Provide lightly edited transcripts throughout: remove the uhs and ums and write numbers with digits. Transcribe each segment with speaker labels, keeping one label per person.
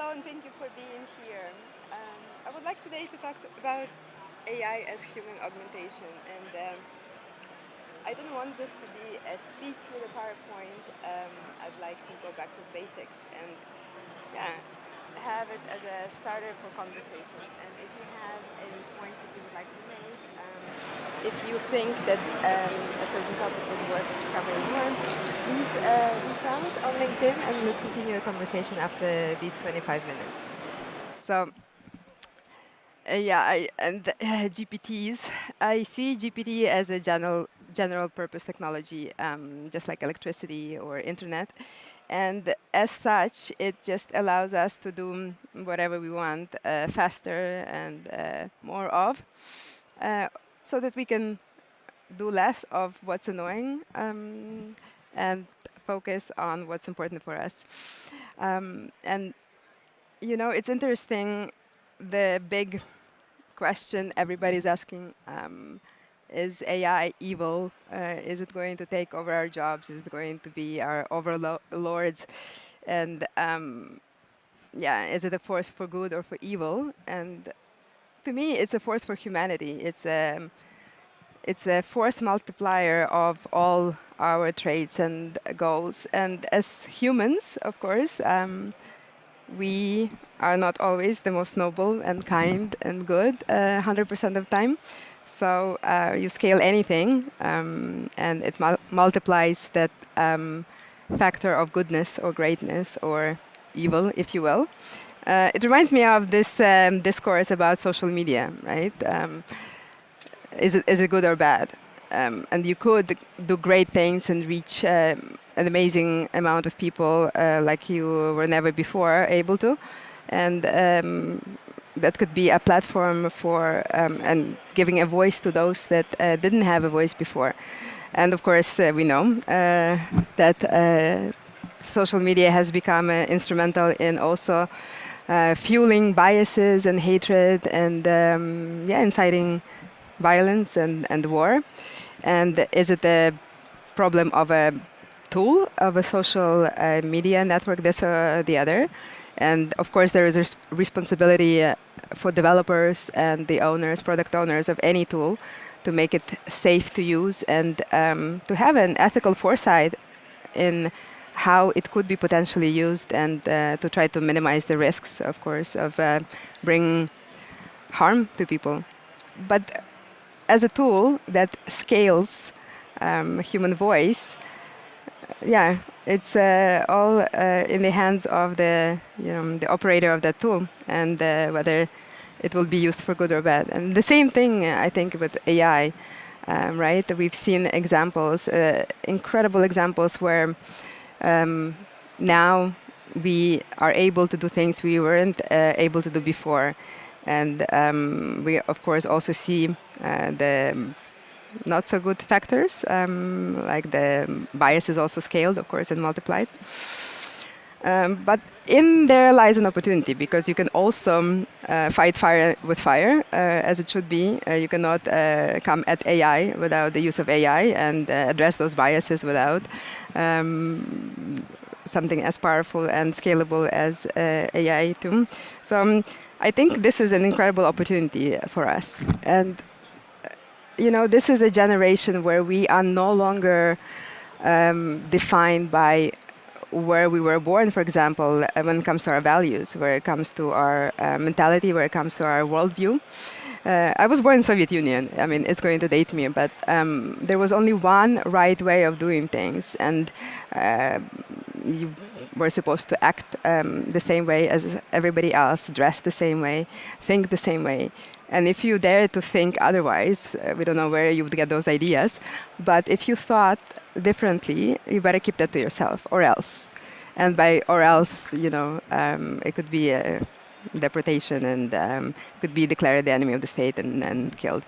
Speaker 1: Hello, and thank you for being here. I would like today to talk about AI as human augmentation, and I didn't want this to be a speech with a PowerPoint. I'd like to go back to basics and, yeah, have it as a starter for conversation. And if you have any points that you would like to make, if you think that a certain topic is worth covering more, please reach out on LinkedIn and let's continue a conversation after these 25 minutes. So, GPTs. I see GPT as a general purpose technology, just like electricity or internet. And as such, it just allows us to do whatever we want faster and more of, so that we can do less of what's annoying and focus on what's important for us. And it's interesting, the big question everybody's asking, is AI evil? Is it going to take over our jobs? Is it going to be our overlords? And is it a force for good or for evil? And to me, it's a force for humanity. It's a force multiplier of all our traits and goals. And as humans, of course, we are not always the most noble and kind and good 100% of the time. So you scale anything, and it multiplies that factor of goodness or greatness or evil, if you will. It reminds me of this discourse about social media, right? Is it good or bad? And you could do great things and reach an amazing amount of people like you were never before able to. And that could be a platform for and giving a voice to those that didn't have a voice before. And of course, we know that social media has become instrumental in also fueling biases and hatred and inciting violence and war. And is it a problem of a tool, of a social media network, this or the other? And of course, there is a responsibility for developers and the owners, product owners of any tool, to make it safe to use and to have an ethical foresight in how it could be potentially used, and to try to minimize the risks, of course, of bringing harm to people. But as a tool that scales human voice, it's all in the hands of the operator of that tool, and whether it will be used for good or bad. And the same thing, I think, with AI, right? We've seen examples, incredible examples, where now we are able to do things we weren't able to do before. And we, of course, also see the not so good factors, like the bias is also scaled, of course, and multiplied. But in there lies an opportunity, because you can also fight fire with fire, as it should be. You cannot come at AI without the use of AI and address those biases without something as powerful and scalable as AI too. So I think this is an incredible opportunity for us. And this is a generation where we are no longer defined by where we were born, for example, when it comes to our values, where it comes to our mentality, where it comes to our worldview. I was born in the Soviet Union. I mean, it's going to date me, but there was only one right way of doing things, and you were supposed to act the same way as everybody else, dress the same way, think the same way. And if you dare to think otherwise, we don't know where you would get those ideas, but if you thought differently, you better keep that to yourself, or else. And by or else, it could be a deportation, and could be declared the enemy of the state and killed.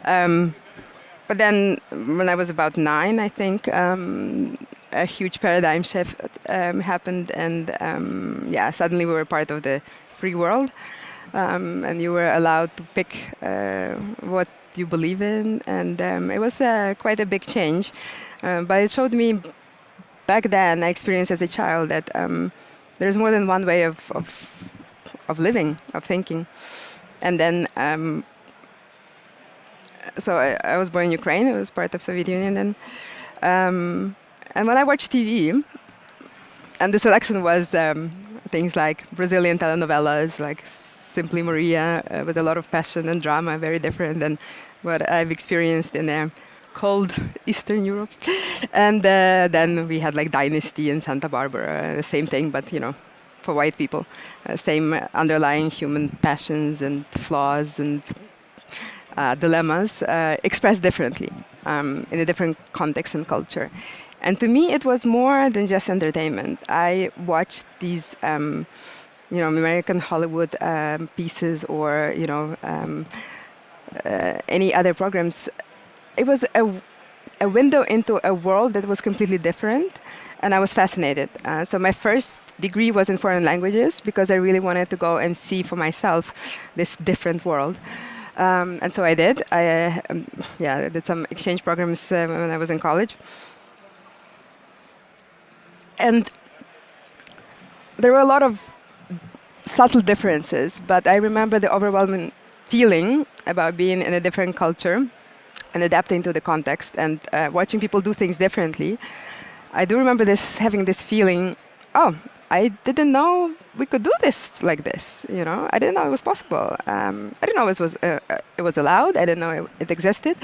Speaker 1: But then, when I was about 9, I think, a huge paradigm shift happened, and suddenly we were part of the free world. And you were allowed to pick what you believe in, and it was quite a big change. But it showed me back then, I experienced as a child, that there's more than one way of of living, of thinking. And then, so I was born in Ukraine. It was part of Soviet Union then. And when I watched TV, and the selection was things like Brazilian telenovelas, like Simply Maria, with a lot of passion and drama, very different than what I've experienced in cold Eastern Europe. And then we had like Dynasty and Santa Barbara, the same thing, but for white people, same underlying human passions and flaws and dilemmas expressed differently in a different context and culture. And to me, it was more than just entertainment. I watched these, American Hollywood pieces or, any other programs. It was a window into a world that was completely different, and I was fascinated. So my first degree was in foreign languages because I really wanted to go and see for myself this different world. And so I did. I did some exchange programs when I was in college. And there were a lot of subtle differences, but I remember the overwhelming feeling about being in a different culture and adapting to the context and watching people do things differently. I do remember having this feeling, oh, I didn't know we could do this like this. I didn't know it was possible. I didn't know it was allowed. I didn't know it existed.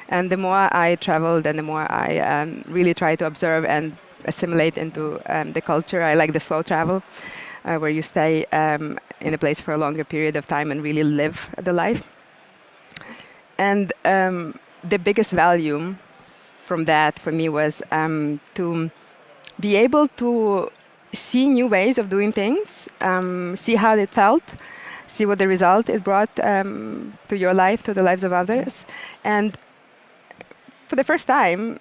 Speaker 1: And the more I traveled and the more I really tried to observe and assimilate into the culture. I like the slow travel, where you stay in a place for a longer period of time and really live the life. And the biggest value from that for me was to be able to see new ways of doing things, see how it felt, see what the result it brought to your life, to the lives of others. And for the first time,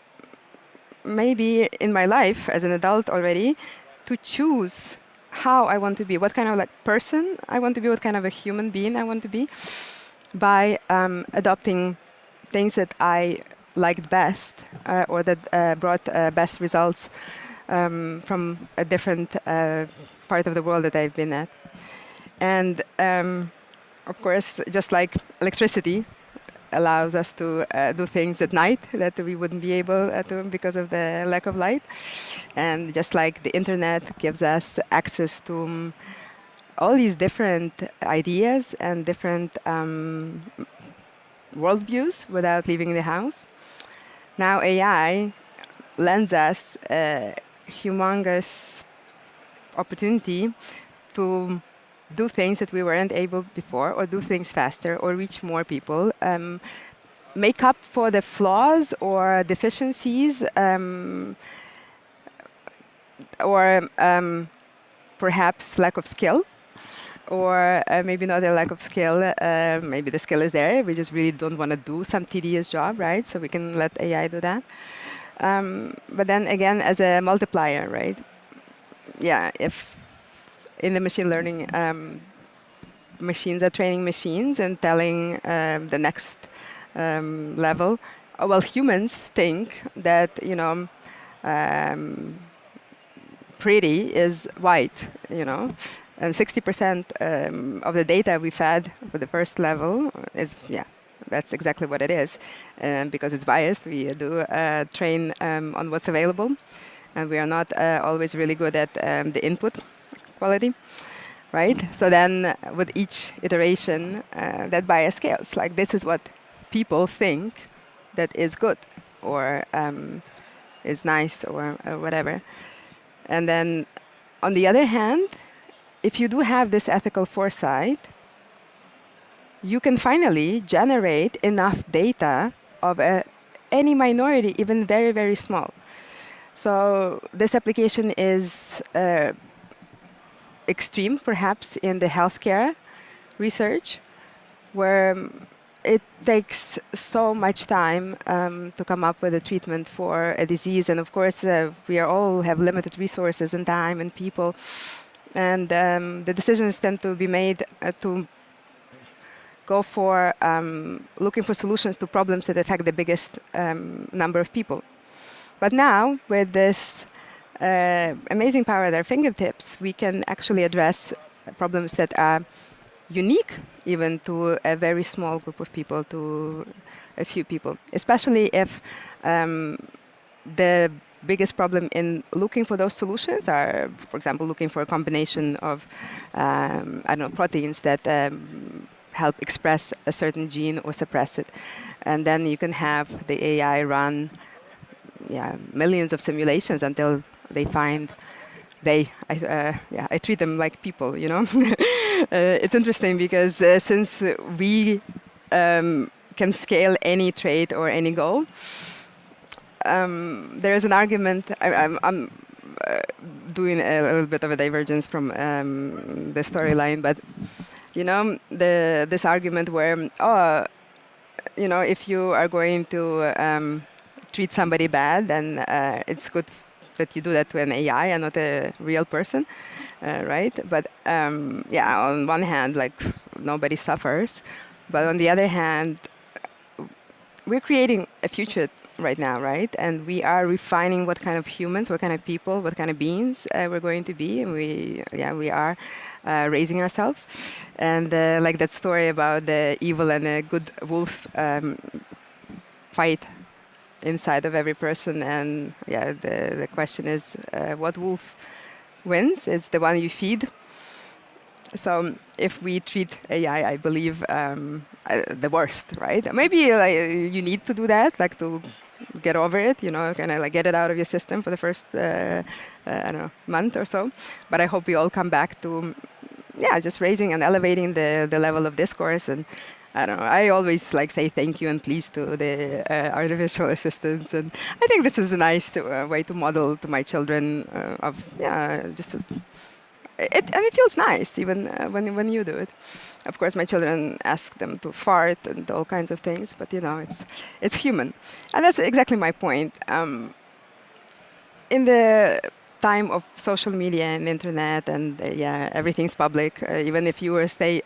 Speaker 1: maybe in my life as an adult already, to choose how I want to be, what kind of person I want to be, what kind of a human being I want to be, by adopting things that I liked best or that brought best results from a different part of the world that I've been at. And of course, just like electricity allows us to do things at night that we wouldn't be able to because of the lack of light. And just like the internet gives us access to all these different ideas and different worldviews without leaving the house, now AI lends us a humongous opportunity to do things that we weren't able before, or do things faster, or reach more people, make up for the flaws or deficiencies, or perhaps lack of skill, or maybe not a lack of skill, maybe the skill is there, we just really don't want to do some tedious job, right? So we can let AI do that. But then again, as a multiplier, right? Yeah, if in the machine learning, machines are training machines and telling the next level. Well, humans think that pretty is white, and 60% of the data we fed for the first level is that's exactly what it is, and because it's biased, we do train on what's available, and we are not always really good at the input quality, right? So then with each iteration, that bias scales. Like, this is what people think that is good or is nice or whatever. And then on the other hand, if you do have this ethical foresight, you can finally generate enough data of any minority, even very, very small. So this application is extreme, perhaps, in the healthcare research, where it takes so much time to come up with a treatment for a disease. And of course, we all have limited resources and time and people. And the decisions tend to be made to go for looking for solutions to problems that affect the biggest number of people. But now, with this amazing power at our fingertips, we can actually address problems that are unique even to a very small group of people, to a few people, especially if the biggest problem in looking for those solutions are, for example, looking for a combination of, I don't know, proteins that help express a certain gene or suppress it. And then you can have the AI run millions of simulations until they find I treat them like people, you know. It's interesting because since we can scale any trait or any goal, there is an argument. I'm doing a little bit of a divergence from the storyline, but you know, this argument where, you know, if you are going to treat somebody bad, then it's good that you do that to an AI and not a real person, right? But on one hand, like nobody suffers, but on the other hand, we're creating a future right now, right? And we are refining what kind of humans, what kind of people, what kind of beings we're going to be, and we are raising ourselves. And like that story about the evil and the good wolf fight inside of every person, and the question is, what wolf wins? It's the one you feed. So if we treat AI, I believe the worst, right? Maybe you need to do that, like to get over it, you know, kind of like get it out of your system for the first, I don't know, month or so. But I hope we all come back to, just raising and elevating the level of discourse. And I don't know, I always like say thank you and please to the artificial assistants. And I think this is a nice way to model to my children and it feels nice even when you do it. Of course, my children ask them to fart and all kinds of things, but you know, it's human, and that's exactly my point. In the time of social media and internet, and everything's public. Even if you stay,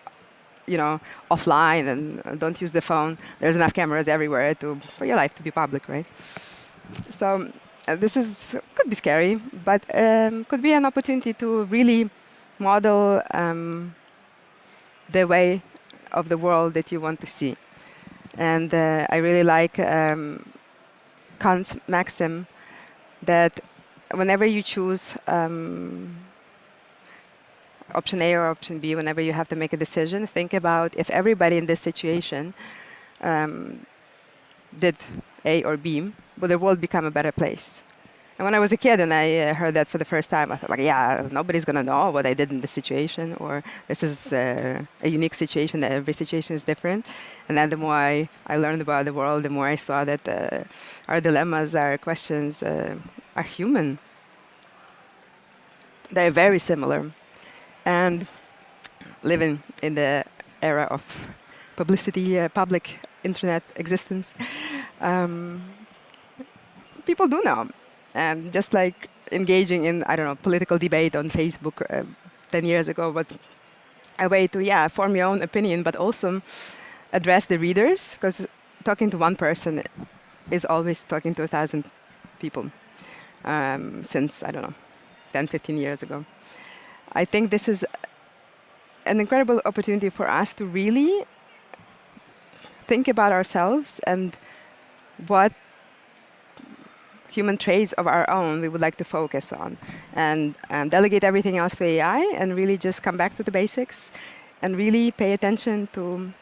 Speaker 1: you know, offline and don't use the phone, there's enough cameras everywhere for your life to be public, right? So this could be scary, but could be an opportunity to really model the way of the world that you want to see. And I really like Kant's maxim that whenever you choose option A or option B, whenever you have to make a decision, think about if everybody in this situation did A or B, would the world become a better place? And when I was a kid and I heard that for the first time, I thought, like, nobody's going to know what I did in this situation, or this is a unique situation, that every situation is different. And then the more I learned about the world, the more I saw that our dilemmas, our questions are human. They're very similar. And living in the era of publicity, public internet existence, people do know. And just like engaging in, I don't know, political debate on Facebook 10 years ago was a way to, form your own opinion, but also address the readers, because talking to one person is always talking to 1,000 people since, I don't know, 10, 15 years ago. I think this is an incredible opportunity for us to really think about ourselves and what human traits of our own we would like to focus on, and delegate everything else to AI, and really just come back to the basics and really pay attention to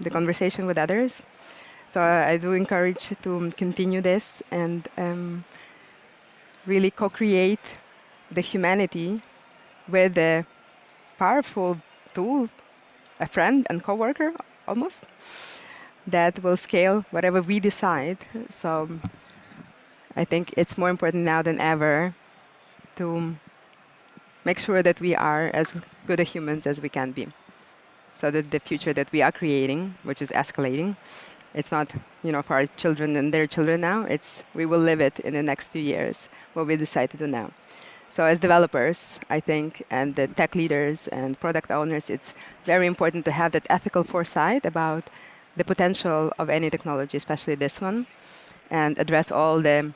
Speaker 1: the conversation with others. So I do encourage to continue this and really co-create the humanity with a powerful tool, a friend and coworker almost, that will scale whatever we decide. So I think it's more important now than ever to make sure that we are as good a humans as we can be, so that the future that we are creating, which is escalating, it's not, for our children and their children now. We will live it in the next few years, what we decide to do now. So as developers, I think, and the tech leaders and product owners, it's very important to have that ethical foresight about the potential of any technology, especially this one, and address all the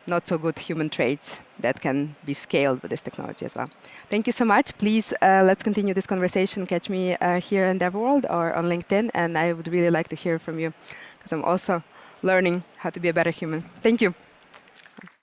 Speaker 1: not so good human traits that can be scaled with this technology as well. Thank you so much. Please, let's continue this conversation. Catch me here in Devworld or on LinkedIn, and I would really like to hear from you because I'm also learning how to be a better human. Thank you.